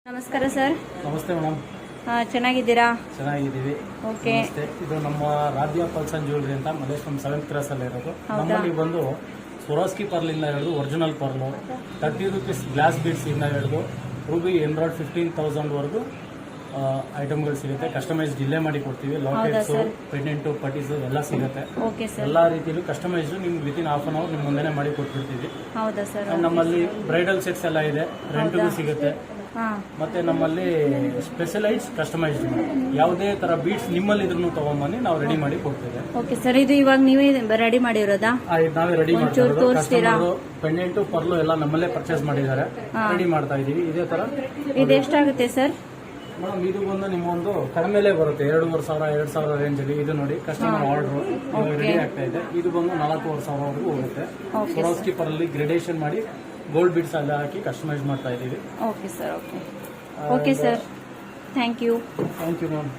ನಮಸ್ಕಾರ ಸರ್. ನಮಸ್ತೆ ಮೇಡಮ್. ಚೆನ್ನಾಗಿದ್ದೀರಾ? ಚೆನ್ನಾಗಿದ್ದೀವಿ. ಓಕೆ. ಇದು ನಮ್ಮ ರಾಧ್ಯ ಪಲ್ಸನ್ ಜ್ಯುವೆಲರಿ ಅಂತ ಮಲೇಶ್ವರಂ 7th ಕ್ರಾಸ್ ಅಲ್ಲಿ ಇರೋದು. ನಮ್ಮಲ್ಲಿ ಬಂದು ಸ್ವರಾಸ್ಕಿ ಪರ್ಲ್ ಇಂದ ಹಿಡಿದು original pearl, 30 rupees glass beads ಇಂದ ಹಿಡಿದು ರೂಬಿ ಎಮ್ರಾಯ್ಡ್ 15,000 ವರೆಗೂ ಐಟಮ್ಗಳು ಸಿಗುತ್ತೆ. ಕಸ್ಟಮೈಸ್ಡ್ ಇಲ್ಲೇ ಮಾಡಿ ಕೊಡ್ತೀವಿ. ಲಾಕೆಟ್ಸ್, ಪೆಂಡೆಂಟು, ಪಟೀಸ್ ಎಲ್ಲ ಸಿಗುತ್ತೆ. ಎಲ್ಲಾ ರೀತಿಯಲ್ಲೂ ಕಸ್ಟಮೈಸ್ಡ್ ನಿಮ್ಗೆ ವಿತಿನ್ ಹಾಫ್ ಅನ್ ಅವರ್ ನಿಮ್ ಮುಂದೆನೆ ಮಾಡಿ ಕೊಟ್ಬಿಡ್ತೀವಿ. ನಮ್ಮಲ್ಲಿ ಬ್ರೈಡಲ್ ಸೆಟ್ಸ್ ಎಲ್ಲ ಇದೆ, ರೆಂಟ್ಗೂ ಸಿಗುತ್ತೆ. ಮತ್ತೆ ನಮ್ಮಲ್ಲಿ ಸ್ಪೆಷಲೈಸ್ ಕಸ್ಟಮೈಸ್ಡ್ ಯಾವುದೇ ತರ ಬೀಡ್ಸ್ ನಿಮ್ಮಲ್ಲಿ ಇದ್ರೂ ತಗೊಂಡ್ಬನ್ನಿ, ನಾವು ರೆಡಿ ಮಾಡಿ ಕೊಡ್ತೇವೆ. ಓಕೆ ಸರ್, ಇದು ಇವಾಗ ನೀವೇ ರೆಡಿ ಮಾಡಿರೋದಾ? ನಾವೇ ರೆಡಿ ಮಾಡ್ತೀವಿ. ಪೆಂಡೆಂಟು, ಪರ್ಲು ಎಲ್ಲ ನಮ್ಮಲ್ಲೇ ಪರ್ಚೇಸ್ ಮಾಡಿದ್ದಾರೆ, ರೆಡಿ ಮಾಡ್ತಾ ಇದೀವಿ. ಇದೇ ತರ ಇದು ಎಷ್ಟಾಗುತ್ತೆ ಸರ್? ಮೇಡಮ್, ಇದು ಬಂದು ನಿಮ್ಮೊಂದು ಕಡಿಮೆಲೇ ಬರುತ್ತೆ. 2,500 ರೇಂಜ್ ಅಲ್ಲಿ. ಇದು ನೋಡಿ ಕಸ್ಟಮರ್ ಆರ್ಡರ್ ರೆಡಿ ಆಗ್ತಾ ಇದೆ. ಇದು ಬಂದು 4,500 ವರೆಗೂ ಹೋಗುತ್ತೆ. ಸ್ವರಾಸ್ಕಿ ಪರ್ಲ್ ಗ್ರೇಡೇಷನ್ ಮಾಡಿ ಗೋಲ್ಡ್ ಬೀಡ್ಸ್ ಎಲ್ಲ ಹಾಕಿ ಕಸ್ಟಮೈಸ್ ಮಾಡ್ತಾ ಇದೀವಿ. Okay sir. Okay sir, thank you. Thank you ma'am.